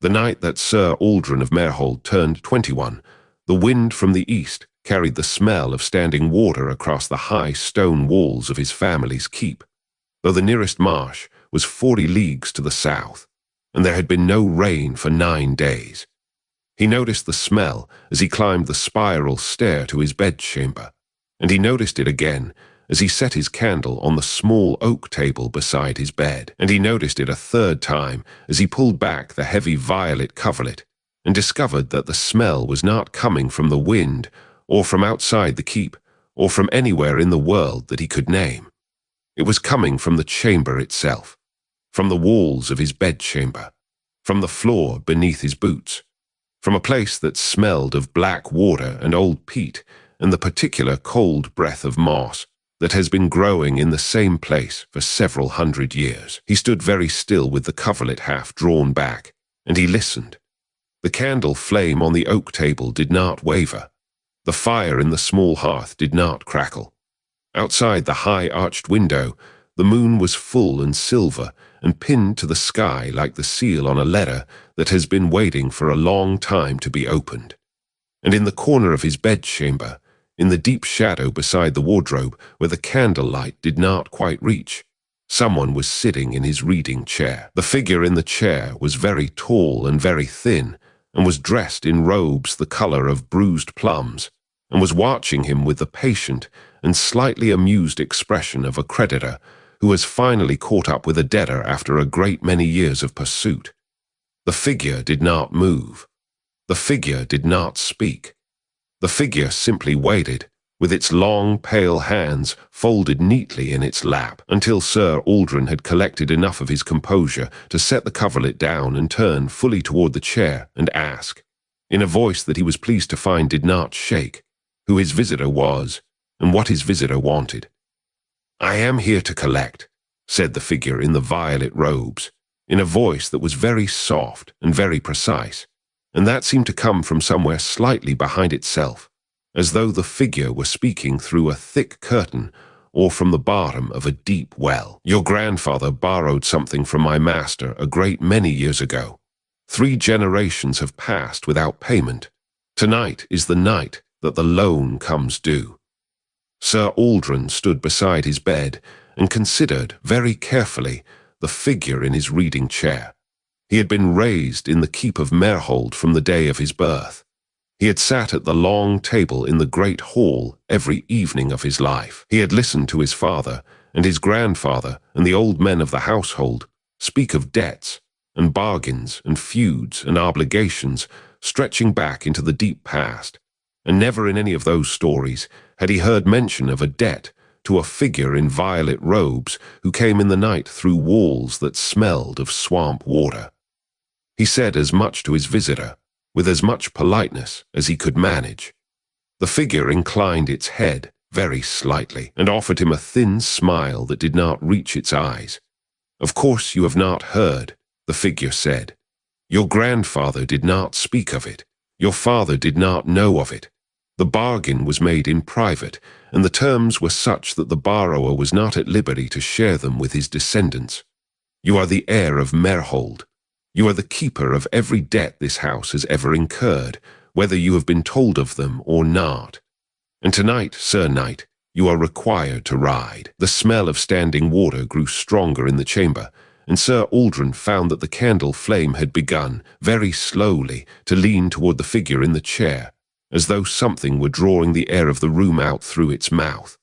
The night that Ser Aldren of Maerhold turned 21, the wind from the east carried the smell of standing water across the high stone walls of his family's keep, though the nearest marsh was 40 leagues to the south, and there had been no rain for 9 days. He noticed the smell as he climbed the spiral stair to his bedchamber, and he noticed it again as he set his candle on the small oak table beside his bed, and he noticed it a third time as he pulled back the heavy violet coverlet and discovered that the smell was not coming from the wind or from outside the keep or from anywhere in the world that he could name. It was coming from the chamber itself, from the walls of his bedchamber, from the floor beneath his boots, from a place that smelled of black water and old peat and the particular cold breath of moss that has been growing in the same place for several hundred years. He stood very still with the coverlet half drawn back, and he listened. The candle flame on the oak table did not waver. The fire in the small hearth did not crackle. Outside the high arched window, the moon was full and silver and pinned to the sky like the seal on a letter that has been waiting for a long time to be opened. And in the corner of his bedchamber, in the deep shadow beside the wardrobe where the candlelight did not quite reach, someone was sitting in his reading chair. The figure in the chair was very tall and very thin, and was dressed in robes the color of bruised plums, and was watching him with the patient and slightly amused expression of a creditor who has finally caught up with a debtor after a great many years of pursuit. The figure did not move. The figure did not speak. The figure simply waited, with its long, pale hands folded neatly in its lap, until Ser Aldren had collected enough of his composure to set the coverlet down and turn fully toward the chair and ask, in a voice that he was pleased to find did not shake, who his visitor was and what his visitor wanted. "I am here to collect," said the figure in the violet robes, in a voice that was very soft and very precise, and that seemed to come from somewhere slightly behind itself, as though the figure were speaking through a thick curtain or from the bottom of a deep well. "Your grandfather borrowed something from my master a great many years ago. 3 generations have passed without payment. Tonight is the night that the loan comes due." Ser Aldren stood beside his bed and considered very carefully the figure in his reading chair. He had been raised in the keep of Maerhold from the day of his birth. He had sat at the long table in the great hall every evening of his life. He had listened to his father and his grandfather and the old men of the household speak of debts and bargains and feuds and obligations stretching back into the deep past, and never in any of those stories had he heard mention of a debt to a figure in violet robes who came in the night through walls that smelled of swamp water. He said as much to his visitor, with as much politeness as he could manage. The figure inclined its head very slightly and offered him a thin smile that did not reach its eyes. "Of course you have not heard," the figure said. "Your grandfather did not speak of it. Your father did not know of it. The bargain was made in private, and the terms were such that the borrower was not at liberty to share them with his descendants. You are the heir of Maerhold. You are the keeper of every debt this house has ever incurred, whether you have been told of them or not. And tonight, Sir Knight, you are required to ride." The smell of standing water grew stronger in the chamber, and Ser Aldren found that the candle flame had begun, very slowly, to lean toward the figure in the chair, as though something were drawing the air of the room out through its mouth.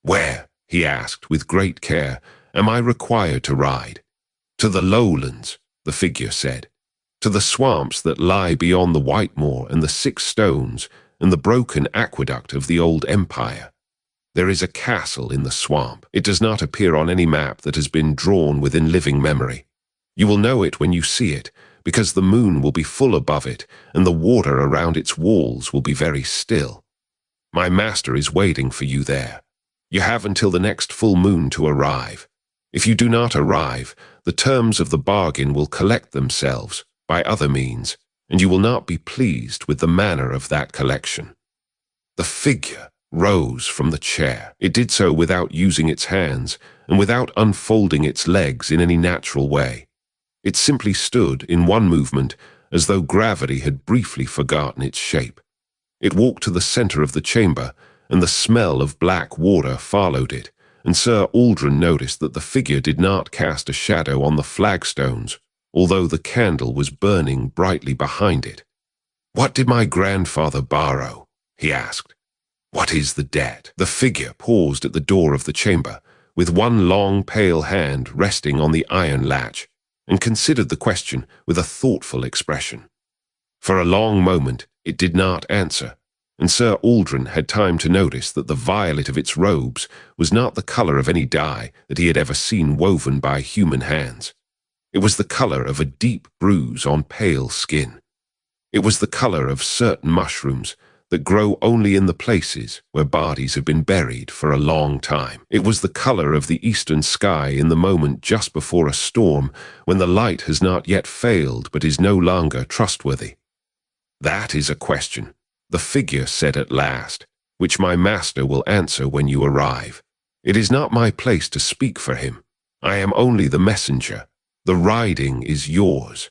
"Where," he asked with great care, "am I required to ride?" "To the lowlands," the figure said, "to the swamps that lie beyond the Whitemoor and the 6 stones and the broken aqueduct of the old empire. There is a castle in the swamp. It does not appear on any map that has been drawn within living memory. You will know it when you see it, because the moon will be full above it, and the water around its walls will be very still. My master is waiting for you there. You have until the next full moon to arrive. If you do not arrive, the terms of the bargain will collect themselves by other means, and you will not be pleased with the manner of that collection." The figure rose from the chair. It did so without using its hands and without unfolding its legs in any natural way. It simply stood in one movement, as though gravity had briefly forgotten its shape. It walked to the center of the chamber, and the smell of black water followed it, and Ser Aldren noticed that the figure did not cast a shadow on the flagstones, although the candle was burning brightly behind it. "What did my grandfather borrow?" he asked. "What is the debt?" The figure paused at the door of the chamber, with one long pale hand resting on the iron latch, and considered the question with a thoughtful expression. For a long moment it did not answer, and Ser Aldren had time to notice that the violet of its robes was not the color of any dye that he had ever seen woven by human hands. It was the color of a deep bruise on pale skin. It was the color of certain mushrooms that grow only in the places where bodies have been buried for a long time. It was the color of the eastern sky in the moment just before a storm, when the light has not yet failed but is no longer trustworthy. "That is a question," the figure said at last, "which my master will answer when you arrive. It is not my place to speak for him. I am only the messenger. The riding is yours."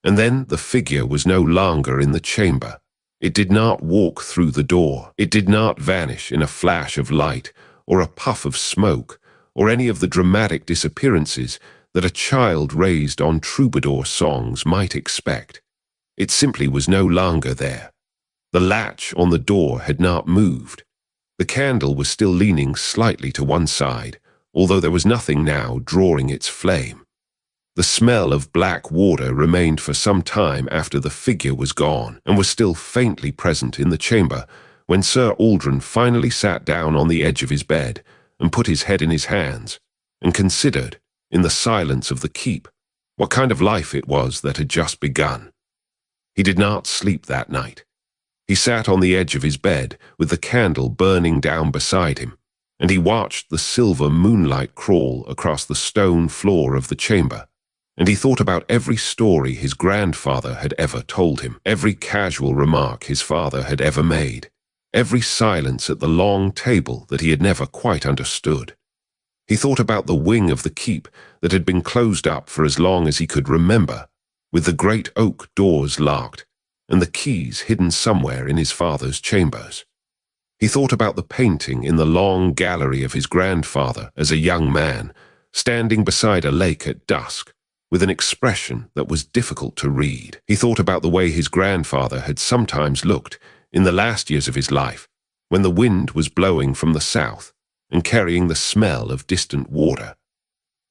And then the figure was no longer in the chamber. It did not walk through the door. It did not vanish in a flash of light, or a puff of smoke, or any of the dramatic disappearances that a child raised on troubadour songs might expect. It simply was no longer there. The latch on the door had not moved. The candle was still leaning slightly to one side, although there was nothing now drawing its flame. The smell of black water remained for some time after the figure was gone, and was still faintly present in the chamber when Ser Aldren finally sat down on the edge of his bed and put his head in his hands, and considered, in the silence of the keep, what kind of life it was that had just begun. He did not sleep that night. He sat on the edge of his bed with the candle burning down beside him, and he watched the silver moonlight crawl across the stone floor of the chamber. And he thought about every story his grandfather had ever told him, every casual remark his father had ever made, every silence at the long table that he had never quite understood. He thought about the wing of the keep that had been closed up for as long as he could remember, with the great oak doors locked, and the keys hidden somewhere in his father's chambers. He thought about the painting in the long gallery of his grandfather as a young man, standing beside a lake at dusk, with an expression that was difficult to read. He thought about the way his grandfather had sometimes looked in the last years of his life, when the wind was blowing from the south and carrying the smell of distant water.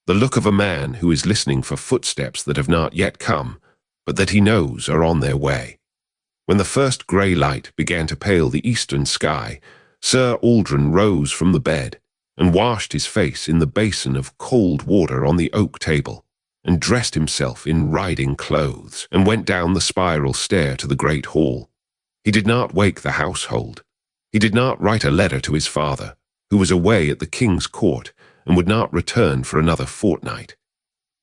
The look of a man who is listening for footsteps that have not yet come, but that he knows are on their way. When the first grey light began to pale the eastern sky, Ser Aldren rose from the bed and washed his face in the basin of cold water on the oak table, and dressed himself in riding clothes, and went down the spiral stair to the great hall. He did not wake the household. He did not write a letter to his father, who was away at the king's court and would not return for another fortnight.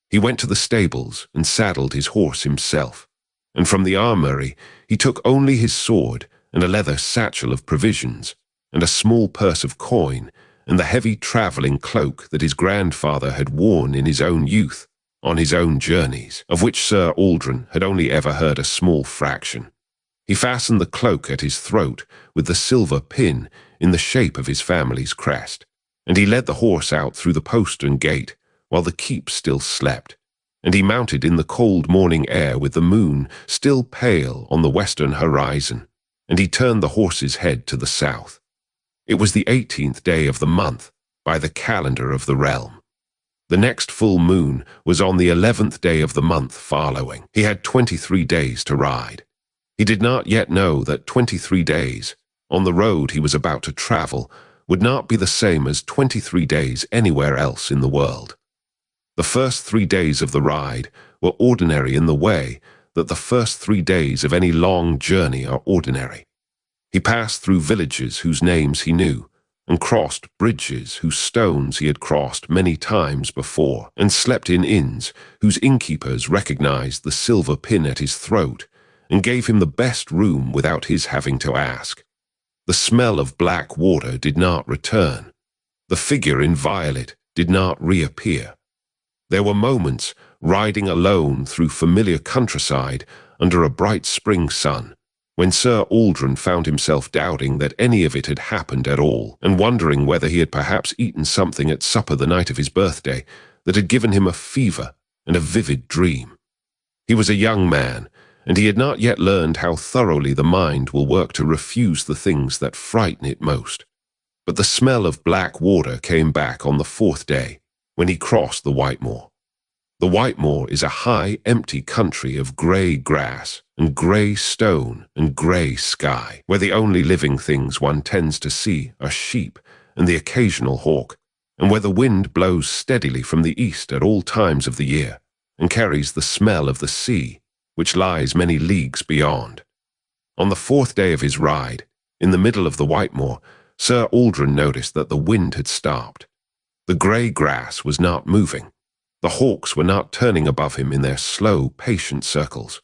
He went to the stables and saddled his horse himself, and from the armory he took only his sword and a leather satchel of provisions, and a small purse of coin, and the heavy travelling cloak that his grandfather had worn in his own youth, on his own journeys, of which Ser Aldren had only ever heard a small fraction. He fastened the cloak at his throat with the silver pin in the shape of his family's crest, and he led the horse out through the postern gate while the keep still slept, and he mounted in the cold morning air with the moon still pale on the western horizon, and he turned the horse's head to the south. It was the 18th day of the month by the calendar of the realm. The next full moon was on the 11th day of the month following. He had 23 days to ride. He did not yet know that 23 days, on the road he was about to travel, would not be the same as 23 days anywhere else in the world. The first 3 days of the ride were ordinary in the way that the first 3 days of any long journey are ordinary. He passed through villages whose names he knew, and crossed bridges whose stones he had crossed many times before, and slept in inns whose innkeepers recognized the silver pin at his throat and gave him the best room without his having to ask. The smell of black water did not return. The figure in violet did not reappear. There were moments, riding alone through familiar countryside under a bright spring sun, when Ser Aldren found himself doubting that any of it had happened at all, and wondering whether he had perhaps eaten something at supper the night of his birthday that had given him a fever and a vivid dream. He was a young man, and he had not yet learned how thoroughly the mind will work to refuse the things that frighten it most. But the smell of Blackwater came back on the fourth day, when he crossed the Whitemoor. The Whitemoor is a high, empty country of grey grass and grey stone and grey sky, where the only living things one tends to see are sheep and the occasional hawk, and where the wind blows steadily from the east at all times of the year and carries the smell of the sea, which lies many leagues beyond. On the fourth day of his ride, in the middle of the Whitemoor, Ser Aldren noticed that the wind had stopped. The grey grass was not moving. The hawks were not turning above him in their slow, patient circles.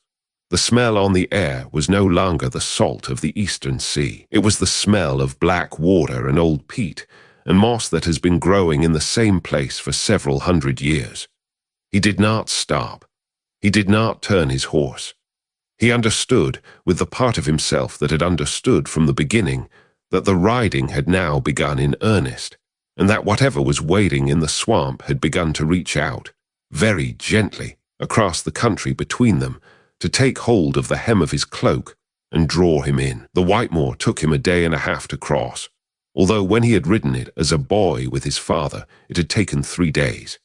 The smell on the air was no longer the salt of the eastern sea. It was the smell of black water and old peat and moss that has been growing in the same place for several hundred years. He did not stop. He did not turn his horse. He understood, with the part of himself that had understood from the beginning, that the riding had now begun in earnest, and that whatever was wading in the swamp had begun to reach out, very gently, across the country between them, to take hold of the hem of his cloak and draw him in. The Whitemoor took him a day and a half to cross, although when he had ridden it as a boy with his father, it had taken 3 days.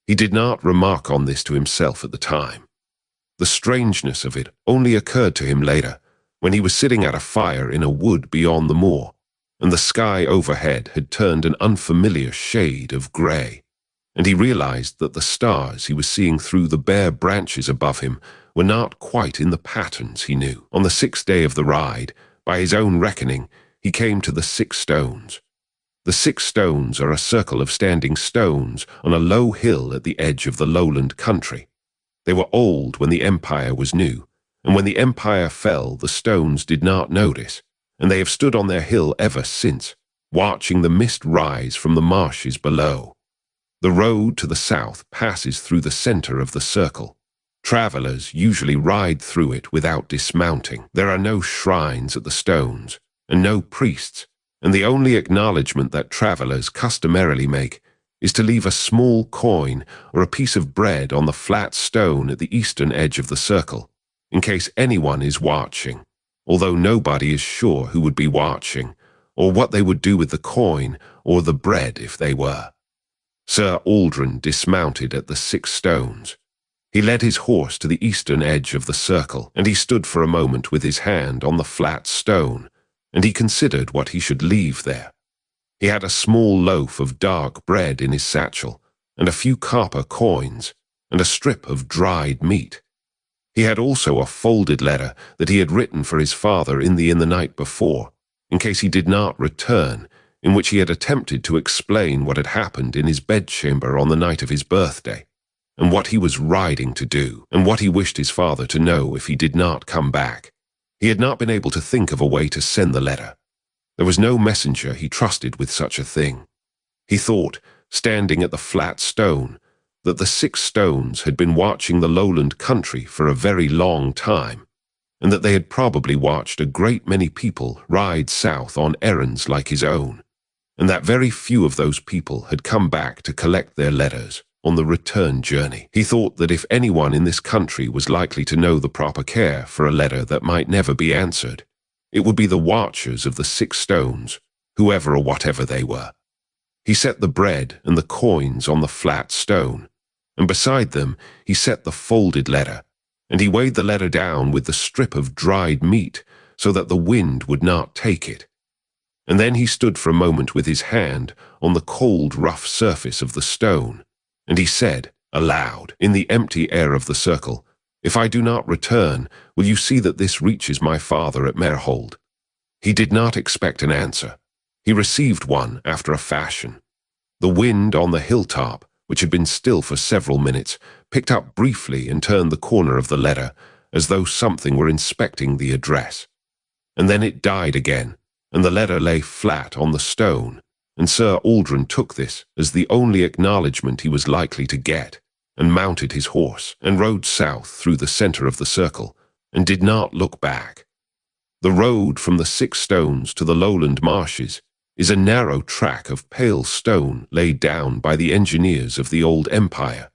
He did not remark on this to himself at the time. The strangeness of it only occurred to him later, when he was sitting at a fire in a wood beyond the moor, and the sky overhead had turned an unfamiliar shade of grey, and he realized that the stars he was seeing through the bare branches above him were not quite in the patterns he knew. On the 6th day of the ride, by his own reckoning, he came to the 6 stones. The 6 stones are a circle of standing stones on a low hill at the edge of the lowland country. They were old when the empire was new, and when the empire fell, the stones did not notice, and they have stood on their hill ever since, watching the mist rise from the marshes below. The road to the south passes through the center of the circle. Travelers usually ride through it without dismounting. There are no shrines at the stones, and no priests, and the only acknowledgement that travelers customarily make is to leave a small coin or a piece of bread on the flat stone at the eastern edge of the circle, in case anyone is watching, although nobody is sure who would be watching, or what they would do with the coin or the bread if they were. Ser Aldren dismounted at the 6 stones. He led his horse to the eastern edge of the circle, and he stood for a moment with his hand on the flat stone, and he considered what he should leave there. He had a small loaf of dark bread in his satchel, and a few copper coins, and a strip of dried meat. He had also a folded letter that he had written for his father in the night before, in case he did not return, in which he had attempted to explain what had happened in his bedchamber on the night of his birthday, and what he was riding to do, and what he wished his father to know if he did not come back. He had not been able to think of a way to send the letter. There was no messenger he trusted with such a thing. He thought, standing at the flat stone, that the 6 stones had been watching the lowland country for a very long time, and that they had probably watched a great many people ride south on errands like his own, and that very few of those people had come back to collect their letters on the return journey. He thought that if anyone in this country was likely to know the proper care for a letter that might never be answered, it would be the watchers of the 6 stones, whoever or whatever they were. He set the bread and the coins on the flat stone, and beside them he set the folded letter, and he weighed the letter down with the strip of dried meat so that the wind would not take it. And then he stood for a moment with his hand on the cold, rough surface of the stone, and he said, aloud, in the empty air of the circle, "If I do not return, will you see that this reaches my father at Maerhold?" He did not expect an answer. He received one after a fashion. The wind on the hilltop, which had been still for several minutes, picked up briefly and turned the corner of the letter, as though something were inspecting the address. And then it died again, and the letter lay flat on the stone, and Ser Aldren took this as the only acknowledgement he was likely to get. and mounted his horse, and rode south through the center of the circle, and did not look back. The road from the 6 stones to the lowland marshes is a narrow track of pale stone laid down by the engineers of the old empire,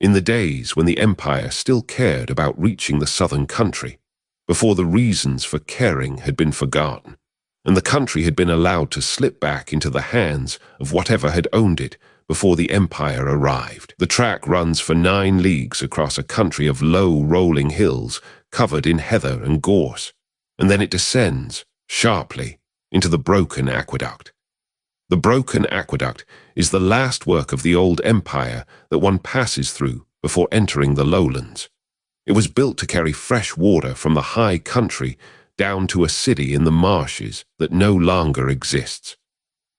in the days when the empire still cared about reaching the southern country, before the reasons for caring had been forgotten, and the country had been allowed to slip back into the hands of whatever had owned it before the empire arrived. The track runs for 9 leagues across a country of low, rolling hills covered in heather and gorse, and then it descends, sharply, into the broken aqueduct. The broken aqueduct is the last work of the old empire that one passes through before entering the lowlands. It was built to carry fresh water from the high country down to a city in the marshes that no longer exists.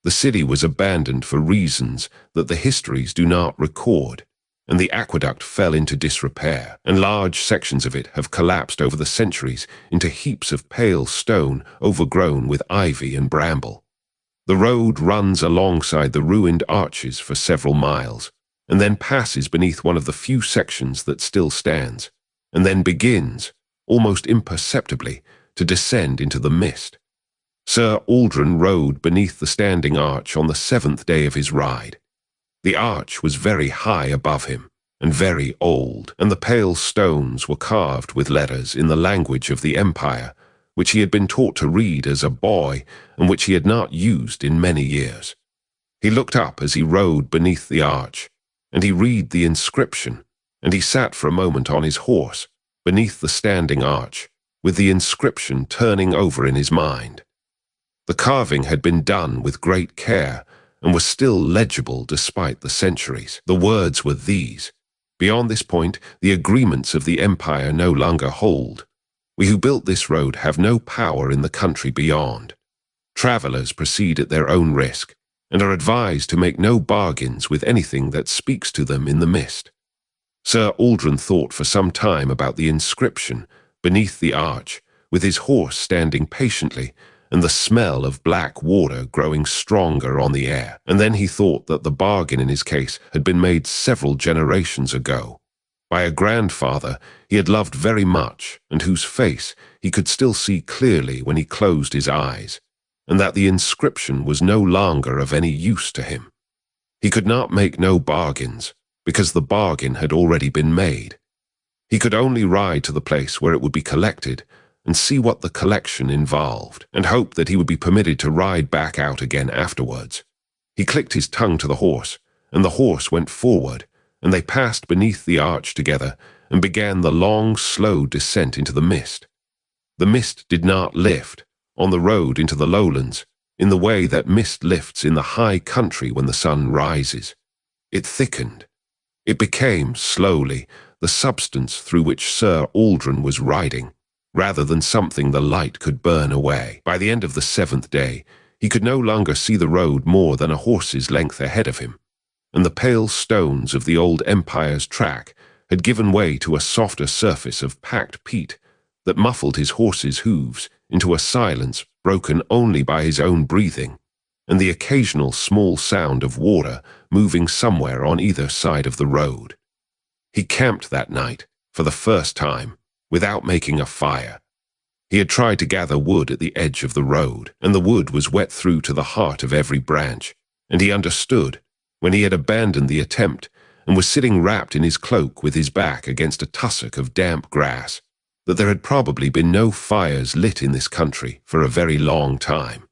The city was abandoned for reasons that the histories do not record, and the aqueduct fell into disrepair, and large sections of it have collapsed over the centuries into heaps of pale stone overgrown with ivy and bramble. The road runs alongside the ruined arches for several miles, and then passes beneath one of the few sections that still stands, and then begins, almost imperceptibly, to descend into the mist. Ser Aldren rode beneath the standing arch on the 7th day of his ride. The arch was very high above him, and very old, and the pale stones were carved with letters in the language of the empire, which he had been taught to read as a boy and which he had not used in many years. He looked up as he rode beneath the arch, and he read the inscription, and he sat for a moment on his horse, beneath the standing arch, with the inscription turning over in his mind. The carving had been done with great care, and was still legible despite the centuries. The words were these: "Beyond this point, the agreements of the empire no longer hold. We who built this road have no power in the country beyond. Travelers proceed at their own risk, and are advised to make no bargains with anything that speaks to them in the mist." Ser Aldren thought for some time about the inscription beneath the arch, with his horse standing patiently, and the smell of black water growing stronger on the air, and then he thought that the bargain in his case had been made several generations ago, by a grandfather he had loved very much, and whose face he could still see clearly when he closed his eyes, and that the inscription was no longer of any use to him. He could not make no bargains, because the bargain had already been made. He could only ride to the place where it would be collected, and see what the collection involved, and hope that he would be permitted to ride back out again afterwards. He clicked his tongue to the horse, and the horse went forward, and they passed beneath the arch together, and began the long, slow descent into the mist. The mist did not lift, on the road into the lowlands, in the way that mist lifts in the high country when the sun rises. It thickened. It became, slowly, the substance through which Ser Aldren was riding, rather than something the light could burn away. By the end of the 7th day, he could no longer see the road more than a horse's length ahead of him, and the pale stones of the old empire's track had given way to a softer surface of packed peat that muffled his horse's hooves into a silence broken only by his own breathing, and the occasional small sound of water moving somewhere on either side of the road. He camped that night, for the first time, without making a fire. He had tried to gather wood at the edge of the road, and the wood was wet through to the heart of every branch, and he understood, when he had abandoned the attempt and was sitting wrapped in his cloak with his back against a tussock of damp grass, that there had probably been no fires lit in this country for a very long time.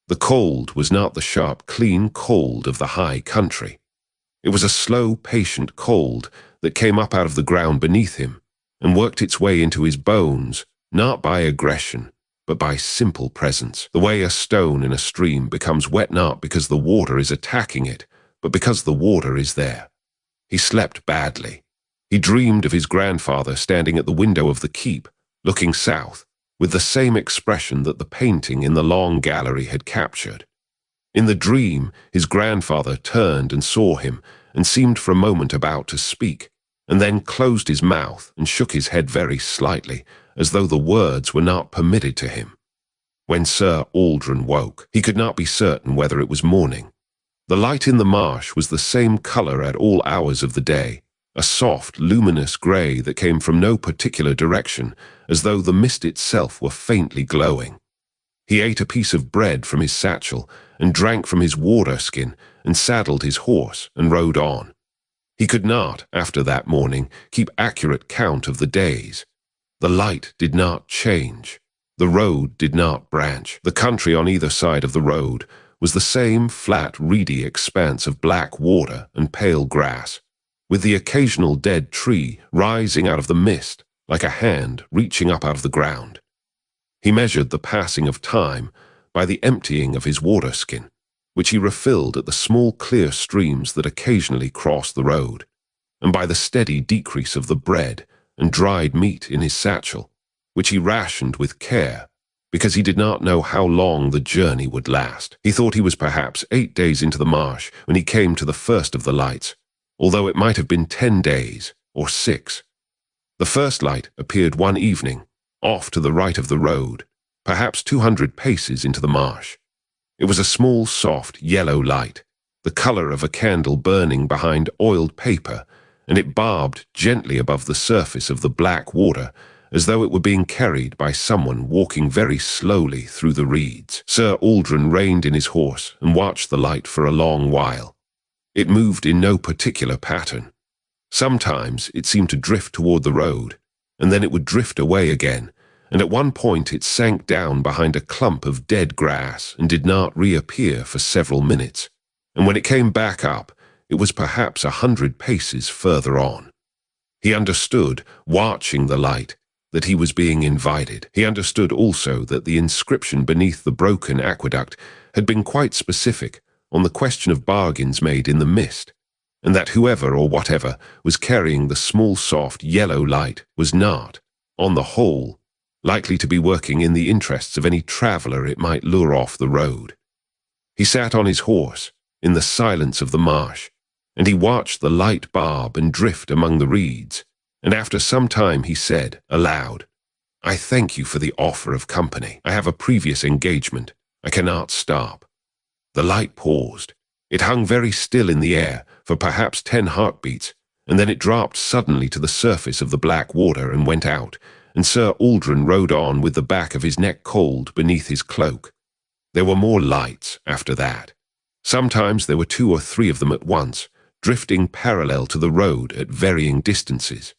The cold was not the sharp, clean cold of the high country. It was a slow, patient cold that came up out of the ground beneath him and worked its way into his bones, not by aggression, but by simple presence, the way a stone in a stream becomes wet not because the water is attacking it, but because the water is there. He slept badly. He dreamed of his grandfather standing at the window of the keep, looking south, with the same expression that the painting in the long gallery had captured. In the dream, his grandfather turned and saw him, and seemed for a moment about to speak, and then closed his mouth and shook his head very slightly, as though the words were not permitted to him. When Ser Aldren woke, he could not be certain whether it was morning. The light in the marsh was the same color at all hours of the day, a soft, luminous grey that came from no particular direction, as though the mist itself were faintly glowing. He ate a piece of bread from his satchel and drank from his water skin and saddled his horse and rode on. He could not, after that morning, keep accurate count of the days. The light did not change. The road did not branch. The country on either side of the road was the same flat, reedy expanse of black water and pale grass, with the occasional dead tree rising out of the mist like a hand reaching up out of the ground. He measured the passing of time by the emptying of his water skin, which he refilled at the small clear streams that occasionally crossed the road, and by the steady decrease of the bread and dried meat in his satchel, which he rationed with care, because he did not know how long the journey would last. He thought he was perhaps 8 days into the marsh when he came to the first of the lights, although it might have been 10 days or 6. The first light appeared one evening, off to the right of the road, perhaps 200 paces into the marsh. It was a small, soft, yellow light, the color of a candle burning behind oiled paper, and it bobbed gently above the surface of the black water as though it were being carried by someone walking very slowly through the reeds. Ser Aldren reined in his horse and watched the light for a long while. It moved in no particular pattern. Sometimes it seemed to drift toward the road, and then it would drift away again, and at one point it sank down behind a clump of dead grass and did not reappear for several minutes, and when it came back up, it was perhaps 100 paces further on. He understood, watching the light, that he was being invited. He understood also that the inscription beneath the broken aqueduct had been quite specific on the question of bargains made in the mist, and that whoever or whatever was carrying the small soft yellow light was not, on the whole, likely to be working in the interests of any traveller it might lure off the road. He sat on his horse, in the silence of the marsh, and he watched the light bob and drift among the reeds, and after some time he said, aloud, "I thank you for the offer of company. I have a previous engagement. I cannot stop." The light paused. It hung very still in the air for perhaps 10 heartbeats, and then it dropped suddenly to the surface of the black water and went out, and Ser Aldren rode on with the back of his neck cold beneath his cloak. There were more lights after that. Sometimes there were 2 or 3 of them at once, drifting parallel to the road at varying distances.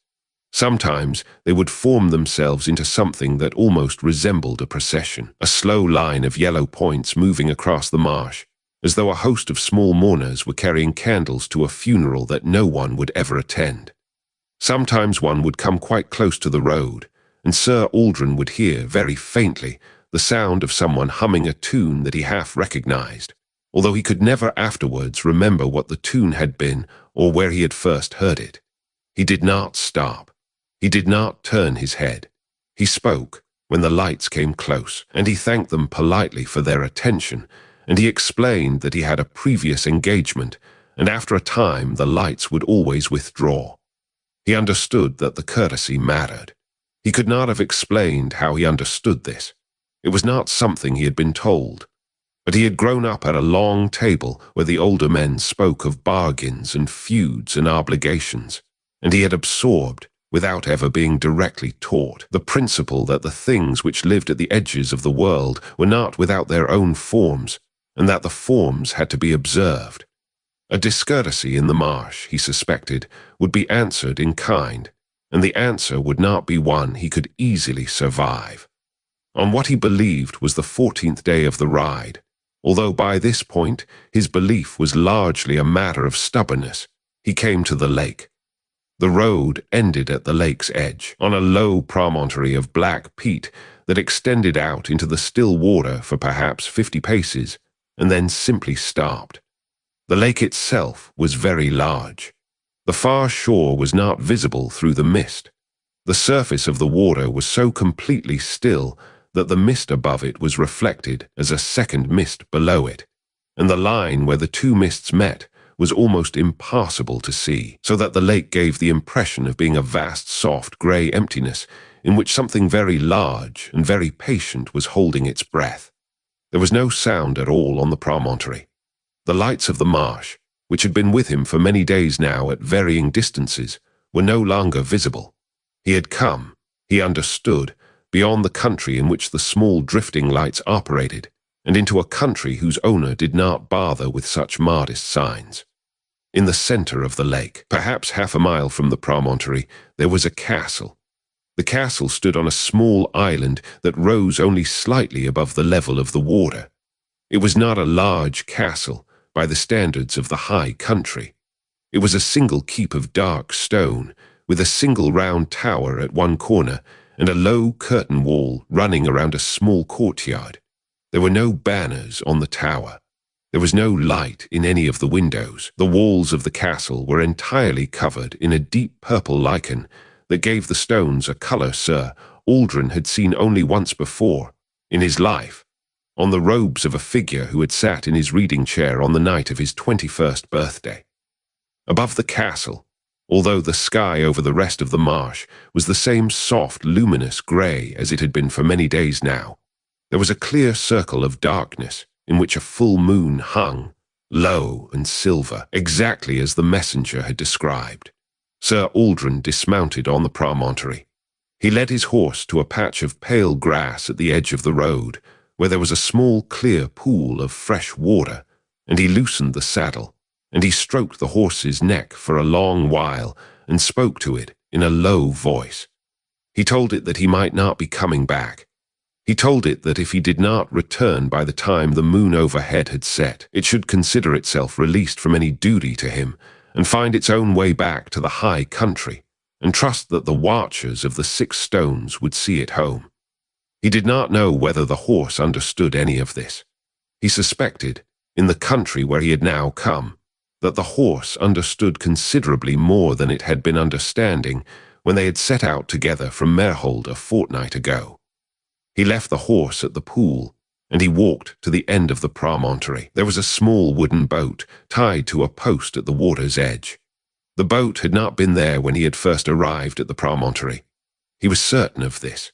Sometimes they would form themselves into something that almost resembled a procession, a slow line of yellow points moving across the marsh, as though a host of small mourners were carrying candles to a funeral that no one would ever attend. Sometimes one would come quite close to the road, and Ser Aldren would hear, very faintly, the sound of someone humming a tune that he half recognized, although he could never afterwards remember what the tune had been or where he had first heard it. He did not stop. He did not turn his head. He spoke when the lights came close, and he thanked them politely for their attention, and he explained that he had a previous engagement, and after a time the lights would always withdraw. He understood that the courtesy mattered. He could not have explained how he understood this. It was not something he had been told. But he had grown up at a long table where the older men spoke of bargains and feuds and obligations, and he had absorbed, without ever being directly taught, the principle that the things which lived at the edges of the world were not without their own forms, and that the forms had to be observed. A discourtesy in the marsh, he suspected, would be answered in kind, and the answer would not be one he could easily survive. On what he believed was the 14th day of the ride, although by this point his belief was largely a matter of stubbornness, he came to the lake. The road ended at the lake's edge, on a low promontory of black peat that extended out into the still water for perhaps 50 paces, and then simply stopped. The lake itself was very large. The far shore was not visible through the mist. The surface of the water was so completely still that the mist above it was reflected as a second mist below it, and the line where the 2 mists met was almost impossible to see, so that the lake gave the impression of being a vast, soft, grey emptiness in which something very large and very patient was holding its breath. There was no sound at all on the promontory. The lights of the marsh, which had been with him for many days now at varying distances, were no longer visible. He had come, he understood, beyond the country in which the small drifting lights operated, and into a country whose owner did not bother with such modest signs. In the center of the lake, perhaps half a mile from the promontory, there was a castle. The castle stood on a small island that rose only slightly above the level of the water. It was not a large castle by the standards of the high country. It was a single keep of dark stone, with a single round tower at one corner and a low curtain wall running around a small courtyard. There were no banners on the tower. There was no light in any of the windows. The walls of the castle were entirely covered in a deep purple lichen that gave the stones a color Ser Aldren had seen only once before, in his life, on the robes of a figure who had sat in his reading chair on the night of his 21st birthday. Above the castle, although the sky over the rest of the marsh was the same soft, luminous grey as it had been for many days now, there was a clear circle of darkness in which a full moon hung, low and silver, exactly as the messenger had described. Ser Aldren dismounted on the promontory. He led his horse to a patch of pale grass at the edge of the road, where there was a small clear pool of fresh water, and he loosened the saddle, and he stroked the horse's neck for a long while and spoke to it in a low voice. He told it that he might not be coming back. He told it that if he did not return by the time the moon overhead had set, it should consider itself released from any duty to him and find its own way back to the high country, and trust that the watchers of the 6 stones would see it home. He did not know whether the horse understood any of this. He suspected, in the country where he had now come, that the horse understood considerably more than it had been understanding when they had set out together from Maerhold a fortnight ago. He left the horse at the pool, and he walked to the end of the promontory. There was a small wooden boat tied to a post at the water's edge. The boat had not been there when he had first arrived at the promontory. He was certain of this.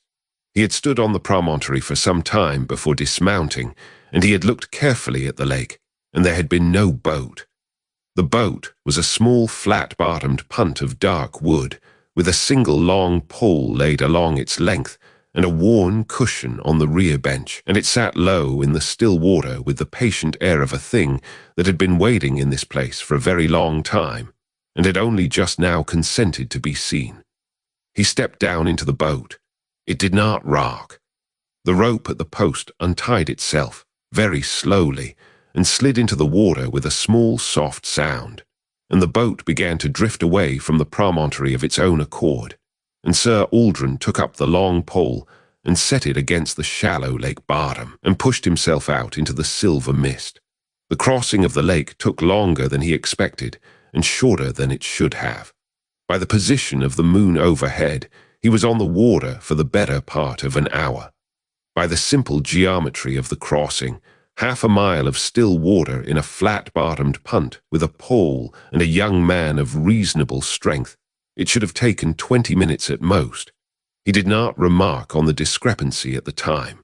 He had stood on the promontory for some time before dismounting, and he had looked carefully at the lake, and there had been no boat. The boat was a small flat-bottomed punt of dark wood, with a single long pole laid along its length, and a worn cushion on the rear bench, and it sat low in the still water with the patient air of a thing that had been waiting in this place for a very long time, and had only just now consented to be seen. He stepped down into the boat. It did not rock. The rope at the post untied itself, very slowly, and slid into the water with a small soft sound, and the boat began to drift away from the promontory of its own accord, and Ser Aldren took up the long pole and set it against the shallow lake bottom, and pushed himself out into the silver mist. The crossing of the lake took longer than he expected, and shorter than it should have. By the position of the moon overhead, he was on the water for the better part of an hour. By the simple geometry of the crossing, half a mile of still water in a flat-bottomed punt with a pole and a young man of reasonable strength, it should have taken 20 minutes at most. He did not remark on the discrepancy at the time.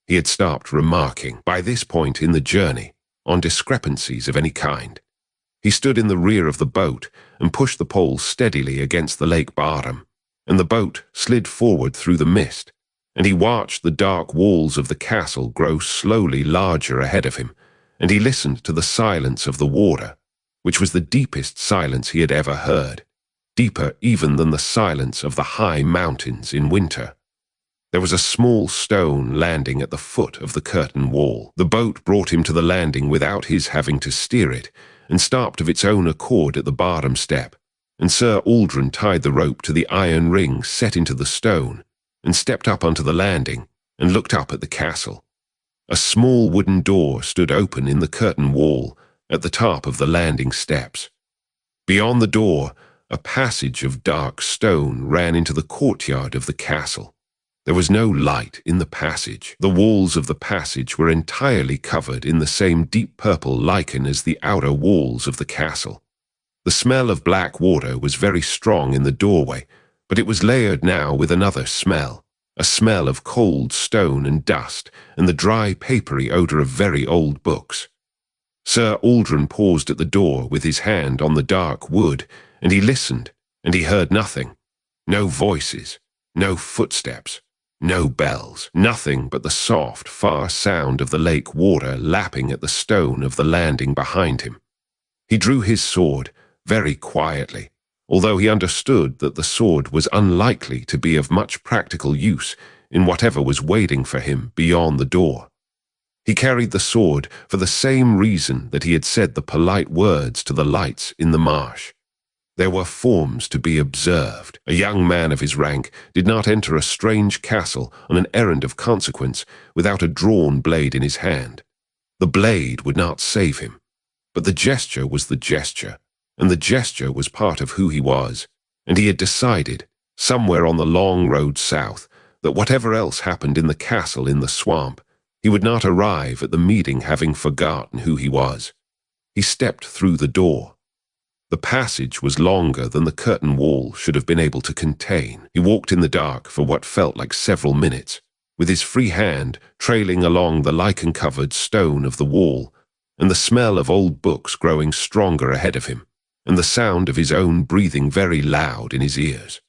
He had stopped remarking, by this point in the journey, on discrepancies of any kind. He stood in the rear of the boat and pushed the pole steadily against the lake bottom, and the boat slid forward through the mist, and he watched the dark walls of the castle grow slowly larger ahead of him, and he listened to the silence of the water, which was the deepest silence he had ever heard, deeper even than the silence of the high mountains in winter. There was a small stone landing at the foot of the curtain wall. The boat brought him to the landing without his having to steer it, and stopped of its own accord at the bottom step, and Ser Aldren tied the rope to the iron ring set into the stone, and stepped up onto the landing, and looked up at the castle. A small wooden door stood open in the curtain wall at the top of the landing steps. Beyond the door, a passage of dark stone ran into the courtyard of the castle. There was no light in the passage. The walls of the passage were entirely covered in the same deep purple lichen as the outer walls of the castle. The smell of Blackwater was very strong in the doorway, but it was layered now with another smell, a smell of cold stone and dust, and the dry papery odor of very old books. Ser Aldren paused at the door with his hand on the dark wood, and he listened, and he heard nothing. No voices, no footsteps, no bells, nothing but the soft, far sound of the lake water lapping at the stone of the landing behind him. He drew his sword very quietly, although he understood that the sword was unlikely to be of much practical use in whatever was waiting for him beyond the door. He carried the sword for the same reason that he had said the polite words to the lights in the marsh. There were forms to be observed. A young man of his rank did not enter a strange castle on an errand of consequence without a drawn blade in his hand. The blade would not save him, but the gesture was the gesture, and the gesture was part of who he was, and he had decided, somewhere on the long road south, that whatever else happened in the castle in the swamp, he would not arrive at the meeting having forgotten who he was. He stepped through the door. The passage was longer than the curtain wall should have been able to contain. He walked in the dark for what felt like several minutes, with his free hand trailing along the lichen-covered stone of the wall, and the smell of old books growing stronger ahead of him, and the sound of his own breathing very loud in his ears.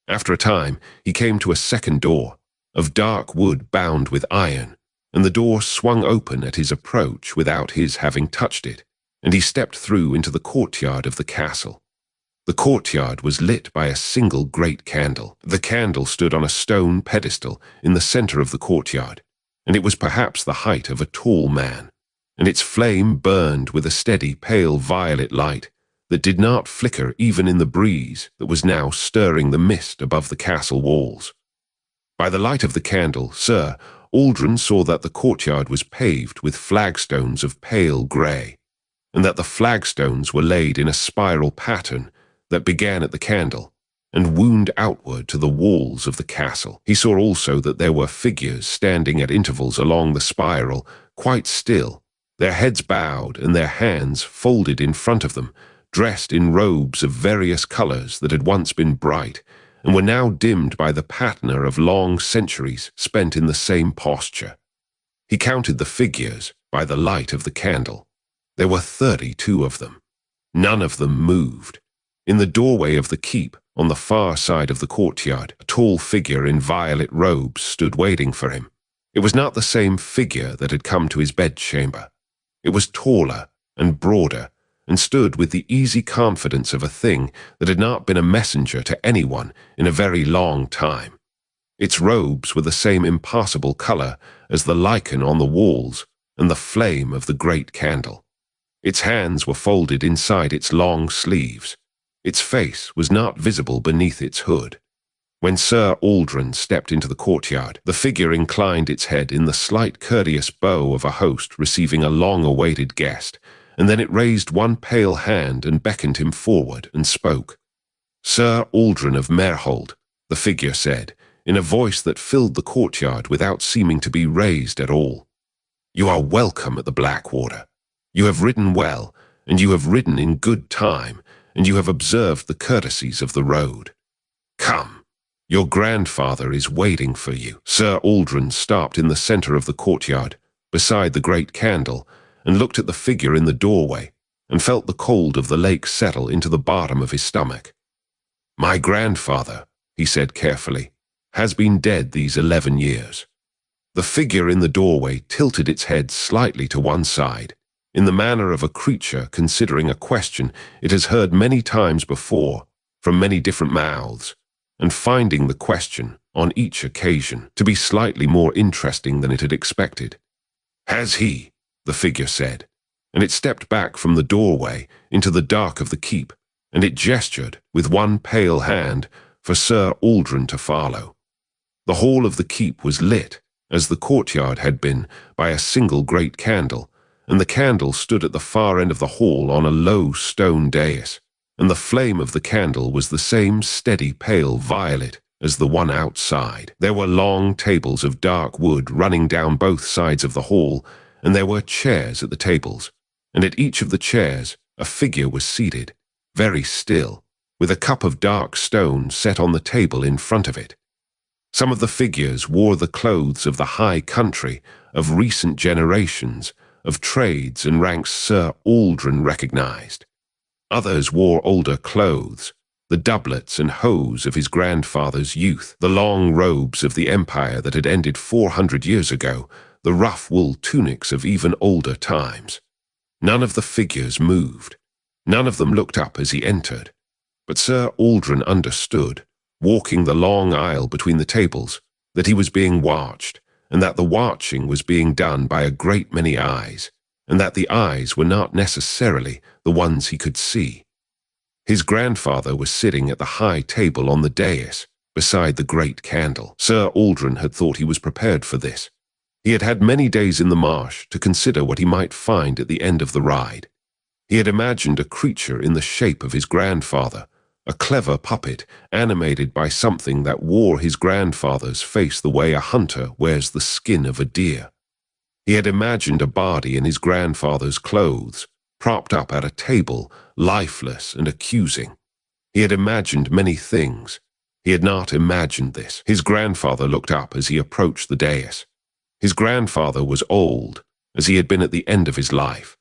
After a time, he came to a second door, of dark wood bound with iron, and the door swung open at his approach without his having touched it, and he stepped through into the courtyard of the castle. The courtyard was lit by a single great candle. The candle stood on a stone pedestal in the center of the courtyard, and it was perhaps the height of a tall man, and its flame burned with a steady pale violet light that did not flicker even in the breeze that was now stirring the mist above the castle walls. By the light of the candle, Ser Aldren saw that the courtyard was paved with flagstones of pale grey, and that the flagstones were laid in a spiral pattern that began at the candle and wound outward to the walls of the castle. He saw also that there were figures standing at intervals along the spiral, quite still, their heads bowed and their hands folded in front of them, dressed in robes of various colors that had once been bright and were now dimmed by the patina of long centuries spent in the same posture. He counted the figures by the light of the candle. There were 32 of them. None of them moved. In the doorway of the keep, on the far side of the courtyard, a tall figure in violet robes stood waiting for him. It was not the same figure that had come to his bedchamber. It was taller and broader, and stood with the easy confidence of a thing that had not been a messenger to anyone in a very long time. Its robes were the same impossible color as the lichen on the walls and the flame of the great candle. Its hands were folded inside its long sleeves. Its face was not visible beneath its hood. When Ser Aldren stepped into the courtyard, the figure inclined its head in the slight courteous bow of a host receiving a long-awaited guest, and then it raised one pale hand and beckoned him forward and spoke. "Ser Aldren of Maerhold," the figure said, in a voice that filled the courtyard without seeming to be raised at all. "You are welcome at the Blackwater. You have ridden well, and you have ridden in good time, and you have observed the courtesies of the road. Come, your grandfather is waiting for you." Ser Aldren stopped in the center of the courtyard, beside the great candle, and looked at the figure in the doorway, and felt the cold of the lake settle into the bottom of his stomach. "My grandfather," he said carefully, "has been dead these 11 years. The figure in the doorway tilted its head slightly to one side, in the manner of a creature considering a question it has heard many times before, from many different mouths, and finding the question, on each occasion, to be slightly more interesting than it had expected. "Has he?" the figure said, and it stepped back from the doorway into the dark of the keep, and it gestured, with one pale hand, for Ser Aldren to follow. The hall of the keep was lit, as the courtyard had been, by a single great candle, and the candle stood at the far end of the hall on a low stone dais, and the flame of the candle was the same steady pale violet as the one outside. There were long tables of dark wood running down both sides of the hall, and there were chairs at the tables, and at each of the chairs a figure was seated, very still, with a cup of dark stone set on the table in front of it. Some of the figures wore the clothes of the high country of recent generations, of trades and ranks Ser Aldren recognized. Others wore older clothes, the doublets and hose of his grandfather's youth, the long robes of the empire that had ended 400 years ago, the rough wool tunics of even older times. None of the figures moved. None of them looked up as he entered. But Ser Aldren understood, walking the long aisle between the tables, that he was being watched, and that the watching was being done by a great many eyes, and that the eyes were not necessarily the ones he could see. His grandfather was sitting at the high table on the dais, beside the great candle. Ser Aldren had thought he was prepared for this. He had had many days in the marsh to consider what he might find at the end of the ride. He had imagined a creature in the shape of his grandfather, a clever puppet animated by something that wore his grandfather's face the way a hunter wears the skin of a deer. He had imagined a body in his grandfather's clothes, propped up at a table, lifeless and accusing. He had imagined many things. He had not imagined this. His grandfather looked up as he approached the dais. His grandfather was old, as he had been at the end of his life.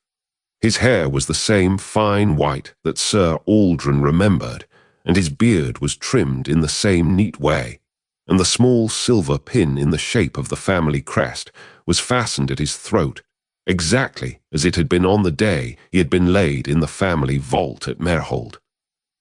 His hair was the same fine white that Ser Aldren remembered, and his beard was trimmed in the same neat way, and the small silver pin in the shape of the family crest was fastened at his throat, exactly as it had been on the day he had been laid in the family vault at Maerhold.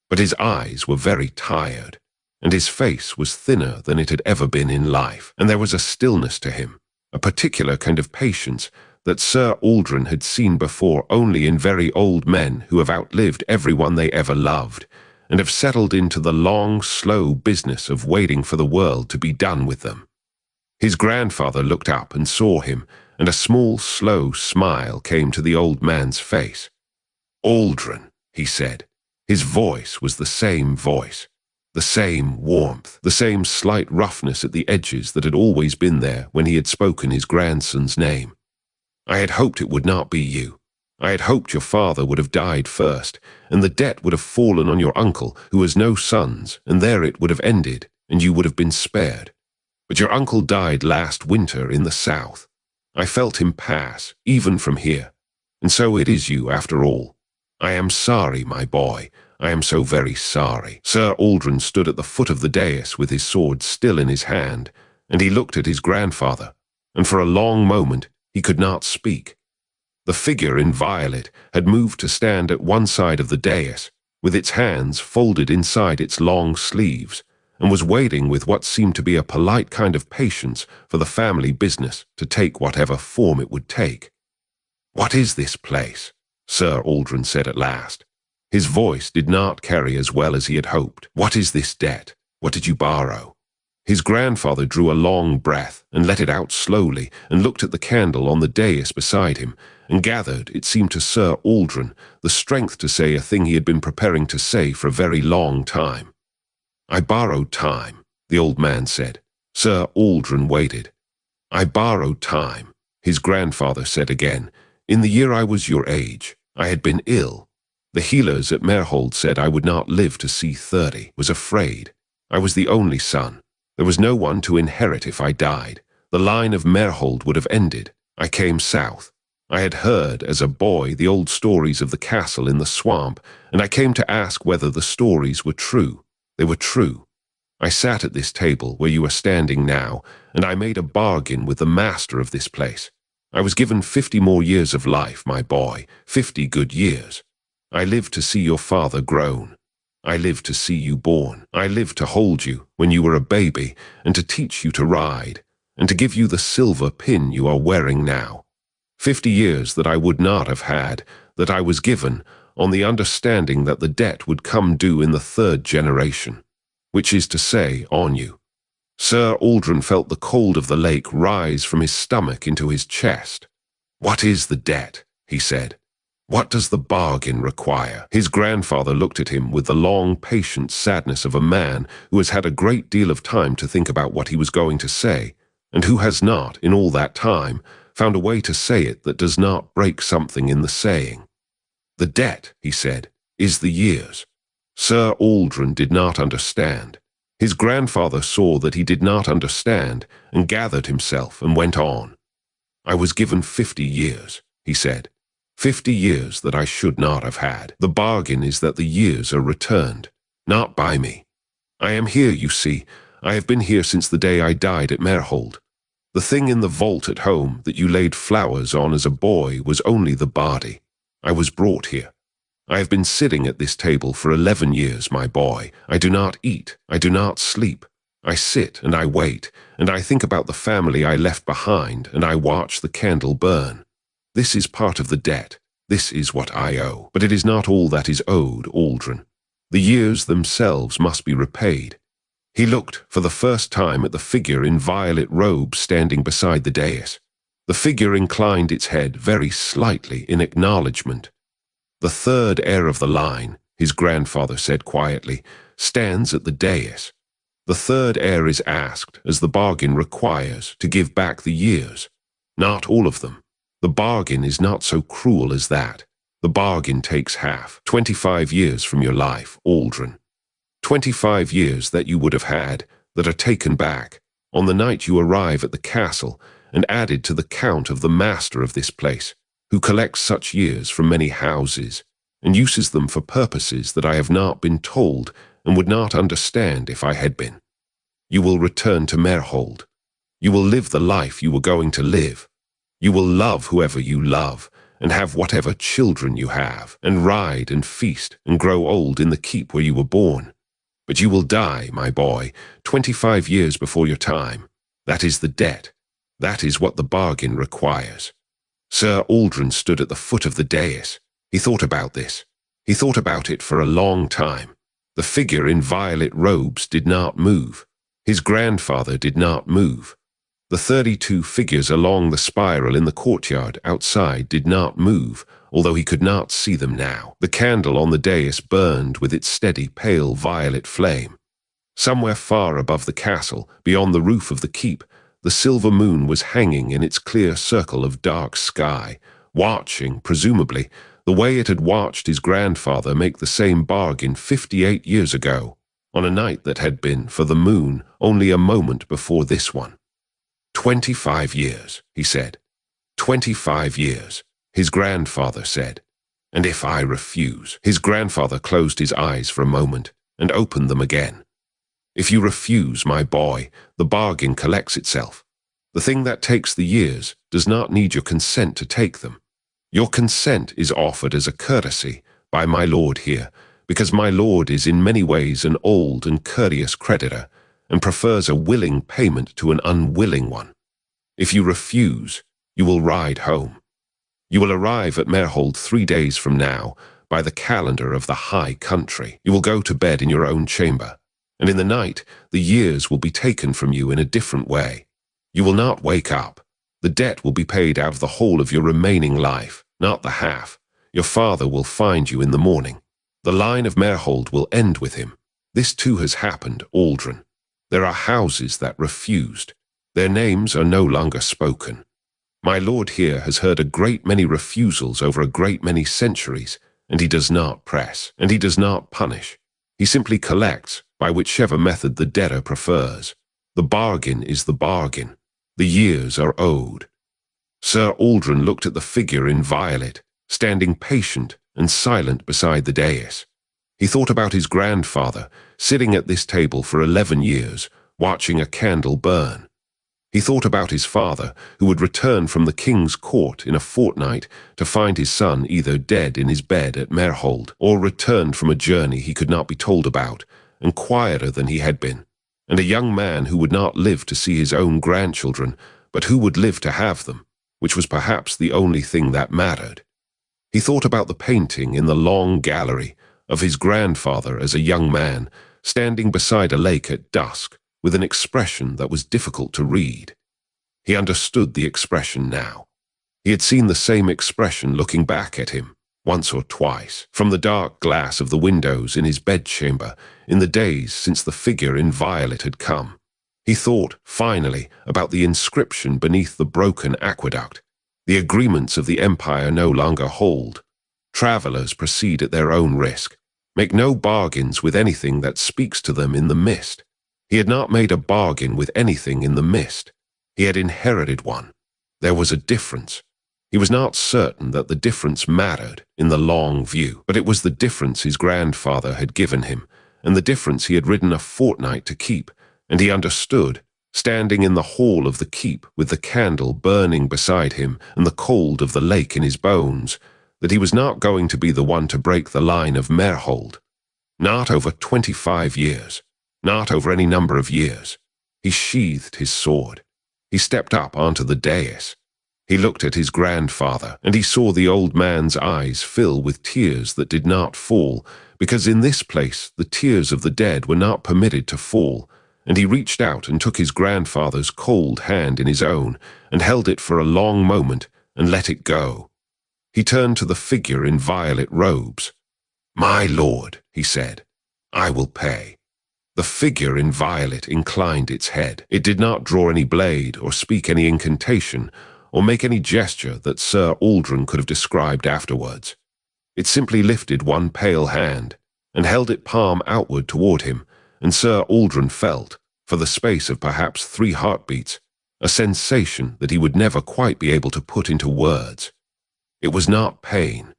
But his eyes were very tired, and his face was thinner than it had ever been in life, and there was a stillness to him, a particular kind of patience that Ser Aldren had seen before only in very old men who have outlived everyone they ever loved, and have settled into the long, slow business of waiting for the world to be done with them. His grandfather looked up and saw him, and a small, slow smile came to the old man's face. "Aldren," he said. His voice was the same voice, the same warmth, the same slight roughness at the edges that had always been there when he had spoken his grandson's name. "I had hoped it would not be you. I had hoped your father would have died first, and the debt would have fallen on your uncle, who has no sons, and there it would have ended, and you would have been spared. But your uncle died last winter in the south. I felt him pass, even from here. And so it is you, after all. I am sorry, my boy. I am so very sorry." Ser Aldren stood at the foot of the dais with his sword still in his hand, and he looked at his grandfather, and for a long moment he could not speak. The figure in violet had moved to stand at one side of the dais, with its hands folded inside its long sleeves, and was waiting with what seemed to be a polite kind of patience for the family business to take whatever form it would take. "What is this place?" Ser Aldren said at last. His voice did not carry as well as he had hoped. "What is this debt? What did you borrow?" His grandfather drew a long breath and let it out slowly and looked at the candle on the dais beside him and gathered, it seemed to Ser Aldren, the strength to say a thing he had been preparing to say for a very long time. "I borrowed time," the old man said. Ser Aldren waited. "I borrowed time," his grandfather said again. "In the year I was your age, I had been ill. The healers at Maerhold said I would not live to see 30, was afraid. I was the only son. There was no one to inherit if I died. The line of Maerhold would have ended. I came south. I had heard, as a boy, the old stories of the castle in the swamp, and I came to ask whether the stories were true. They were true. I sat at this table where you are standing now, and I made a bargain with the master of this place. I was given 50 more years of life, my boy, 50 good years. I lived to see your father grown. I lived to see you born. I lived to hold you when you were a baby, and to teach you to ride, and to give you the silver pin you are wearing now. 50 years that I would not have had, that I was given, on the understanding that the debt would come due in the 3rd generation, which is to say, on you." Ser Aldren felt the cold of the lake rise from his stomach into his chest. "What is the debt?" he said. "What does the bargain require?" His grandfather looked at him with the long, patient sadness of a man who has had a great deal of time to think about what he was going to say, and who has not, in all that time, found a way to say it that does not break something in the saying. "The debt," he said, "is the years." Ser Aldren did not understand. His grandfather saw that he did not understand and gathered himself and went on. "I was given 50 years, he said. 50 years that I should not have had. The bargain is that the years are returned. Not by me. I am here, you see. I have been here since the day I died at Maerhold. The thing in the vault at home that you laid flowers on as a boy was only the body. I was brought here. I have been sitting at this table for 11 years, my boy. I do not eat. I do not sleep. I sit and I wait, and I think about the family I left behind, and I watch the candle burn. This is part of the debt. This is what I owe. But it is not all that is owed, Aldren. The years themselves must be repaid. He looked for the first time at the figure in violet robes standing beside the dais. The figure inclined its head very slightly in acknowledgement. The third heir of the line, his grandfather said quietly, stands at the dais. The third heir is asked, as the bargain requires, to give back the years. Not all of them. The bargain is not so cruel as that. The bargain takes half, 25 years from your life, Aldren. 25 years that you would have had, that are taken back, on the night you arrive at the castle, and added to the count of the master of this place, who collects such years from many houses, and uses them for purposes that I have not been told and would not understand if I had been. You will return to Maerhold. You will live the life you were going to live. You will love whoever you love, and have whatever children you have, and ride and feast and grow old in the keep where you were born. But you will die, my boy, 25 years before your time. That is the debt. That is what the bargain requires. Ser Aldren stood at the foot of the dais. He thought about this. He thought about it for a long time. The figure in violet robes did not move. His grandfather did not move. The 32 figures along the spiral in the courtyard outside did not move, although he could not see them now. The candle on the dais burned with its steady, pale violet flame. Somewhere far above the castle, beyond the roof of the keep, the silver moon was hanging in its clear circle of dark sky, watching, presumably, the way it had watched his grandfather make the same bargain 58 years ago, on a night that had been, for the moon, only a moment before this one. 25 years, he said. 25 years, his grandfather said. And if I refuse? His grandfather closed his eyes for a moment and opened them again. If you refuse, my boy, the bargain collects itself. The thing that takes the years does not need your consent to take them. Your consent is offered as a courtesy by my lord here, because my lord is in many ways an old and courteous creditor, and prefers a willing payment to an unwilling one. If you refuse, you will ride home. You will arrive at Maerhold 3 days from now, by the calendar of the high country. You will go to bed in your own chamber, and in the night the years will be taken from you in a different way. You will not wake up. The debt will be paid out of the whole of your remaining life, not the half. Your father will find you in the morning. The line of Maerhold will end with him. This too has happened, Aldren. There are houses that refused. Their names are no longer spoken. My lord here has heard a great many refusals over a great many centuries, and he does not press, and he does not punish. He simply collects, by whichever method the debtor prefers. The bargain is the bargain. The years are owed. Ser Aldren looked at the figure in violet, standing patient and silent beside the dais. He thought about his grandfather, sitting at this table for 11 years, watching a candle burn. He thought about his father, who would return from the king's court in a fortnight to find his son either dead in his bed at Maerhold, or returned from a journey he could not be told about, and quieter than he had been, and a young man who would not live to see his own grandchildren, but who would live to have them, which was perhaps the only thing that mattered. He thought about the painting in the long gallery of his grandfather as a young man, standing beside a lake at dusk, with an expression that was difficult to read. He understood the expression now. He had seen the same expression looking back at him, once or twice, from the dark glass of the windows in his bedchamber, in the days since the figure in violet had come. He thought, finally, about the inscription beneath the broken aqueduct. The agreements of the empire no longer hold. Travelers proceed at their own risk. Make no bargains with anything that speaks to them in the mist. He had not made a bargain with anything in the mist. He had inherited one. There was a difference. He was not certain that the difference mattered in the long view, but it was the difference his grandfather had given him, and the difference he had ridden a fortnight to keep, and he understood, standing in the hall of the keep with the candle burning beside him and the cold of the lake in his bones, that he was not going to be the one to break the line of Maerhold. Not over 25 years, not over any number of years. He sheathed his sword. He stepped up onto the dais. He looked at his grandfather, and he saw the old man's eyes fill with tears that did not fall, because in this place the tears of the dead were not permitted to fall, and he reached out and took his grandfather's cold hand in his own, and held it for a long moment, and let it go. He turned to the figure in violet robes. "My lord," he said, "I will pay." The figure in violet inclined its head. It did not draw any blade or speak any incantation or make any gesture that Ser Aldren could have described afterwards. It simply lifted one pale hand and held it palm outward toward him, and Ser Aldren felt, for the space of perhaps 3 heartbeats, a sensation that he would never quite be able to put into words. It was not pain.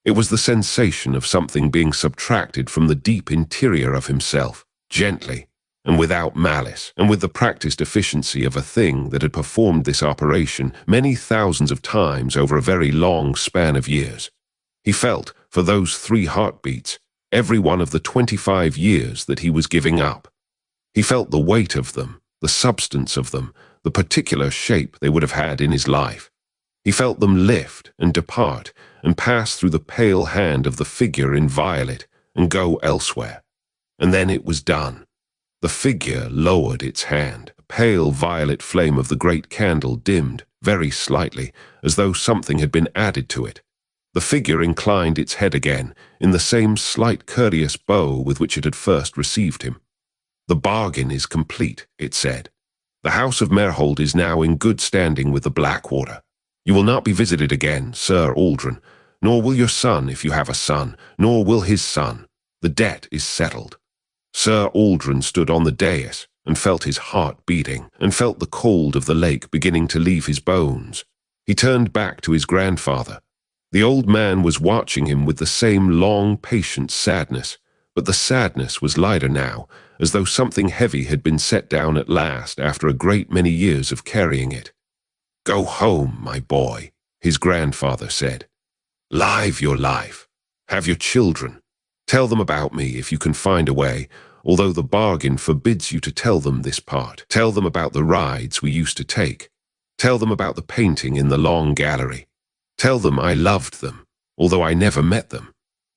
It was the sensation of something being subtracted from the deep interior of himself, gently, and without malice, and with the practiced efficiency of a thing that had performed this operation many thousands of times over a very long span of years. He felt, for those 3 heartbeats, every one of the 25 years that he was giving up. He felt the weight of them, the substance of them, the particular shape they would have had in his life. He felt them lift and depart and pass through the pale hand of the figure in violet and go elsewhere. And then it was done. The figure lowered its hand. The pale violet flame of the great candle dimmed, very slightly, as though something had been added to it. The figure inclined its head again, in the same slight courteous bow with which it had first received him. "The bargain is complete," it said. "The house of Maerhold is now in good standing with the Blackwater. You will not be visited again, Ser Aldren, nor will your son if you have a son, nor will his son. The debt is settled." Ser Aldren stood on the dais and felt his heart beating, and felt the cold of the lake beginning to leave his bones. He turned back to his grandfather. The old man was watching him with the same long, patient sadness, but the sadness was lighter now, as though something heavy had been set down at last after a great many years of carrying it. "Go home, my boy," his grandfather said. "Live your life. Have your children. Tell them about me if you can find a way, although the bargain forbids you to tell them this part. Tell them about the rides we used to take. Tell them about the painting in the long gallery. Tell them I loved them, although I never met them.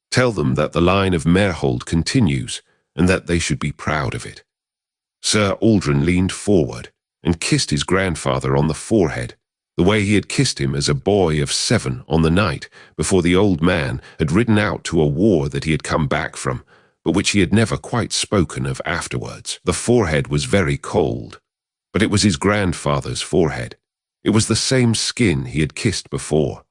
Tell them that the line of Maerhold continues, and that they should be proud of it." Ser Aldren leaned forward and kissed his grandfather on the forehead, the way he had kissed him as a boy of 7 on the night before the old man had ridden out to a war that he had come back from, but which he had never quite spoken of afterwards. The forehead was very cold, but it was his grandfather's forehead. It was the same skin he had kissed before.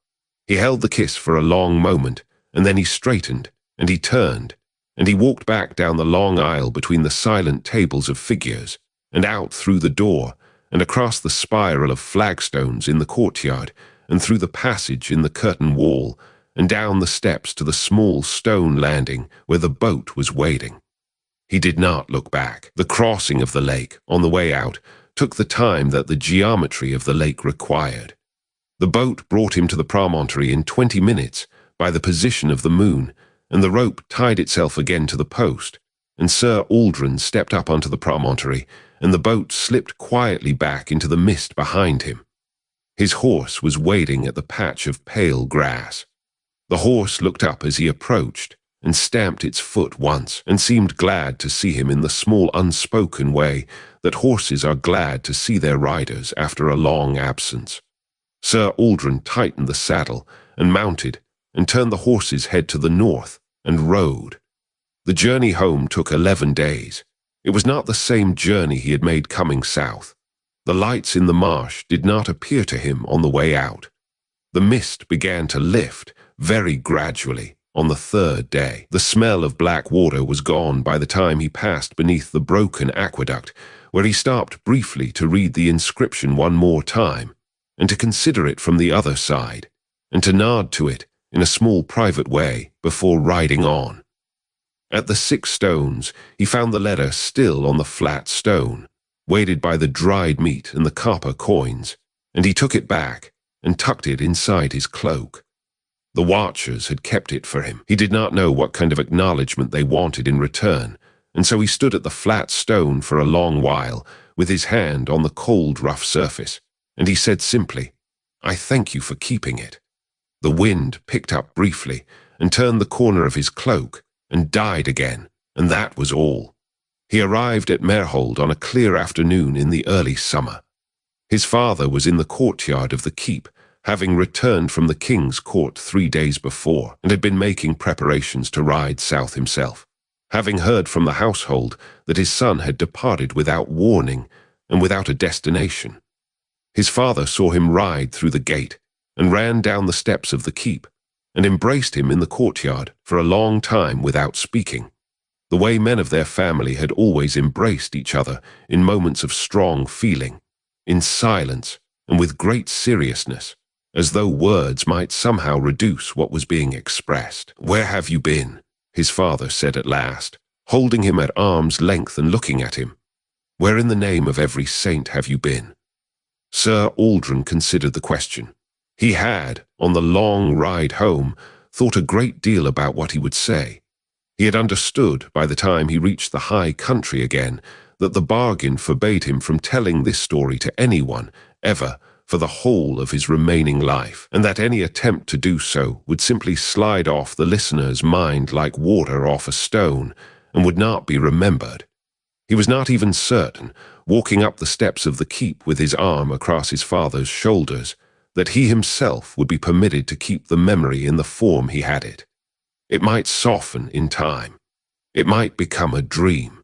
He held the kiss for a long moment, and then he straightened, and he turned, and he walked back down the long aisle between the silent tables of figures, and out through the door, and across the spiral of flagstones in the courtyard, and through the passage in the curtain wall, and down the steps to the small stone landing where the boat was waiting. He did not look back. The crossing of the lake, on the way out, took the time that the geometry of the lake required. The boat brought him to the promontory in 20 minutes by the position of the moon, and the rope tied itself again to the post, and Ser Aldren stepped up onto the promontory, and the boat slipped quietly back into the mist behind him. His horse was wading at the patch of pale grass. The horse looked up as he approached, and stamped its foot once, and seemed glad to see him in the small unspoken way that horses are glad to see their riders after a long absence. Ser Aldren tightened the saddle, and mounted, and turned the horse's head to the north, and rode. The journey home took 11 days. It was not the same journey he had made coming south. The lights in the marsh did not appear to him on the way out. The mist began to lift, very gradually, on the 3rd day. The smell of Blackwater was gone by the time he passed beneath the broken aqueduct, where he stopped briefly to read the inscription one more time, and to consider it from the other side, and to nod to it in a small private way before riding on. At the 6 stones, he found the letter still on the flat stone, weighted by the dried meat and the copper coins, and he took it back and tucked it inside his cloak. The watchers had kept it for him. He did not know what kind of acknowledgement they wanted in return, and so he stood at the flat stone for a long while, with his hand on the cold, rough surface, and he said simply, "I thank you for keeping it." The wind picked up briefly and turned the corner of his cloak and died again, and that was all. He arrived at Maerhold on a clear afternoon in the early summer. His father was in the courtyard of the keep, having returned from the king's court 3 days before, and had been making preparations to ride south himself, having heard from the household that his son had departed without warning and without a destination. His father saw him ride through the gate and ran down the steps of the keep and embraced him in the courtyard for a long time without speaking, the way men of their family had always embraced each other in moments of strong feeling, in silence and with great seriousness, as though words might somehow reduce what was being expressed. "Where have you been?" his father said at last, holding him at arm's length and looking at him. "Where in the name of every saint have you been?" Ser Aldren considered the question. He had, on the long ride home, thought a great deal about what he would say. He had understood, by the time he reached the high country again, that the bargain forbade him from telling this story to anyone, ever, for the whole of his remaining life, and that any attempt to do so would simply slide off the listener's mind like water off a stone, and would not be remembered. He was not even certain, walking up the steps of the keep with his arm across his father's shoulders, that he himself would be permitted to keep the memory in the form he had it. It might soften in time. It might become a dream.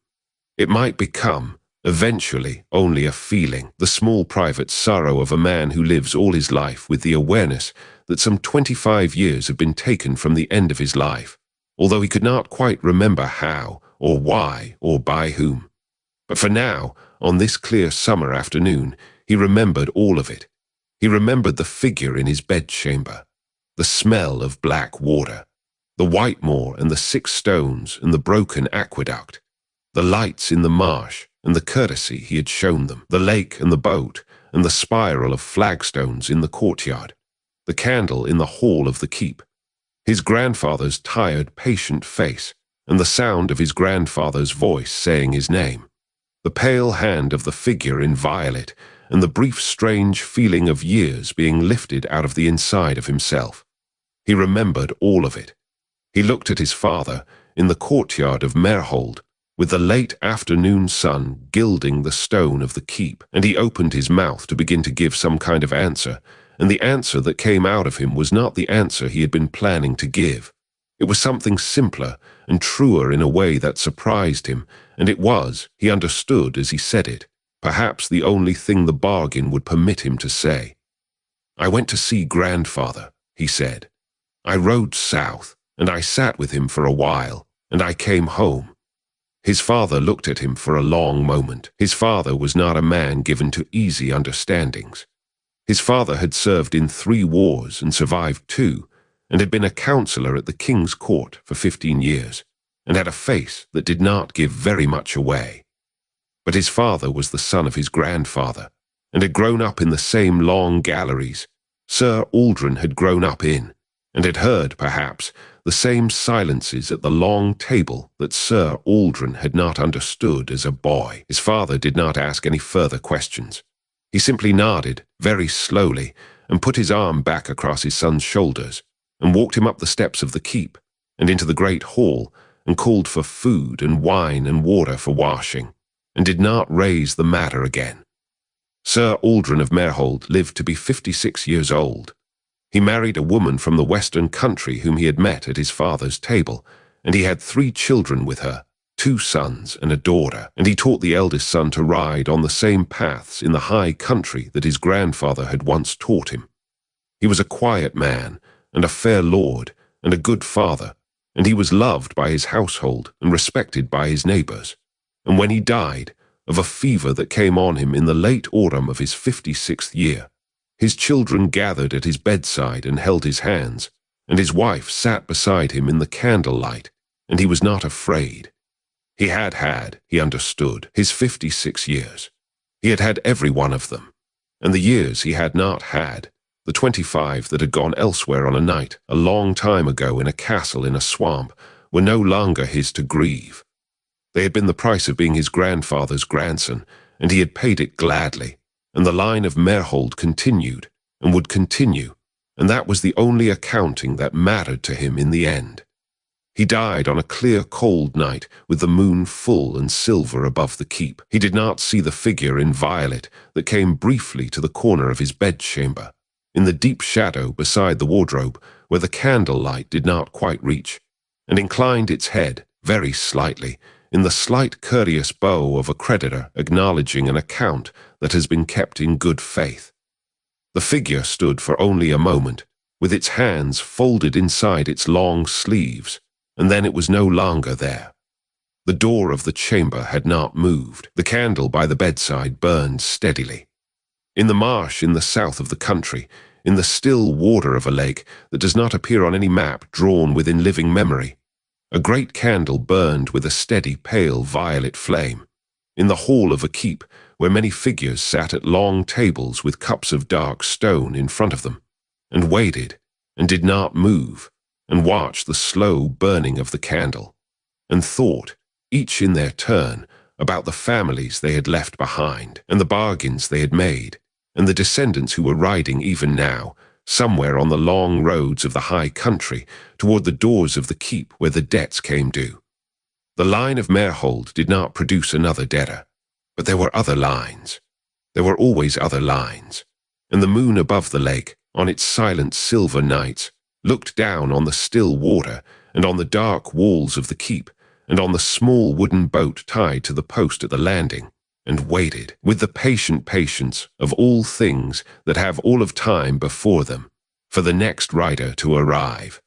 It might become, eventually, only a feeling, the small private sorrow of a man who lives all his life with the awareness that some 25 years have been taken from the end of his life, although he could not quite remember how, or why, or by whom. But for now, on this clear summer afternoon, he remembered all of it. He remembered the figure in his bedchamber, the smell of Blackwater, the Whitemore and the 6 stones and the broken aqueduct, the lights in the marsh and the courtesy he had shown them, the lake and the boat and the spiral of flagstones in the courtyard, the candle in the hall of the keep, his grandfather's tired, patient face and the sound of his grandfather's voice saying his name, the pale hand of the figure in violet and the brief strange feeling of years being lifted out of the inside of himself. He remembered all of it. He looked at his father in the courtyard of Maerhold, with the late afternoon sun gilding the stone of the keep, and he opened his mouth to begin to give some kind of answer, and the answer that came out of him was not the answer he had been planning to give. It was something simpler and truer in a way that surprised him, and it was, he understood as he said it, perhaps the only thing the bargain would permit him to say. "I went to see grandfather," he said. "I rode south, and I sat with him for a while, and I came home." His father looked at him for a long moment. His father was not a man given to easy understandings. His father had served in 3 wars and survived 2, and had been a counselor at the king's court for 15 years, and had a face that did not give very much away. But his father was the son of his grandfather, and had grown up in the same long galleries Ser Aldren had grown up in, and had heard, perhaps, the same silences at the long table that Ser Aldren had not understood as a boy. His father did not ask any further questions. He simply nodded, very slowly, and put his arm back across his son's shoulders, and walked him up the steps of the keep, and into the great hall, and called for food and wine and water for washing, and did not raise the matter again. Ser Aldren of Maerhold lived to be 56 years old. He married a woman from the western country whom he had met at his father's table, and he had 3 children with her, 2 sons and a daughter, and he taught the eldest son to ride on the same paths in the high country that his grandfather had once taught him. He was a quiet man, and a fair lord, and a good father, and he was loved by his household and respected by his neighbors. And when he died, of a fever that came on him in the late autumn of his 56th year, his children gathered at his bedside and held his hands, and his wife sat beside him in the candlelight, and he was not afraid. He understood, his 56 years. He had had every one of them. And the years he had not had, the 25 that had gone elsewhere on a night, a long time ago in a castle in a swamp, were no longer his to grieve. They had been the price of being his grandfather's grandson, and he had paid it gladly, and the line of Maerhold continued, and would continue, and that was the only accounting that mattered to him in the end. He died on a clear, cold night with the moon full and silver above the keep. He did not see the figure in violet that came briefly to the corner of his bedchamber, in the deep shadow beside the wardrobe where the candlelight did not quite reach, and inclined its head, very slightly, in the slight courteous bow of a creditor acknowledging an account that has been kept in good faith. The figure stood for only a moment, with its hands folded inside its long sleeves, and then it was no longer there. The door of the chamber had not moved. The candle by the bedside burned steadily. In the marsh in the south of the country, in the still water of a lake that does not appear on any map drawn within living memory, a great candle burned with a steady, pale violet flame. In the hall of a keep, where many figures sat at long tables with cups of dark stone in front of them, and waited, and did not move, and watched the slow burning of the candle, and thought, each in their turn, about the families they had left behind, and the bargains they had made, and the descendants who were riding even now, somewhere on the long roads of the high country, toward the doors of the keep where the debts came due. The line of Maerhold did not produce another debtor, but there were other lines. There were always other lines, and the moon above the lake, on its silent silver nights, looked down on the still water and on the dark walls of the keep and on the small wooden boat tied to the post at the landing, and waited with the patient patience of all things that have all of time before them for the next rider to arrive.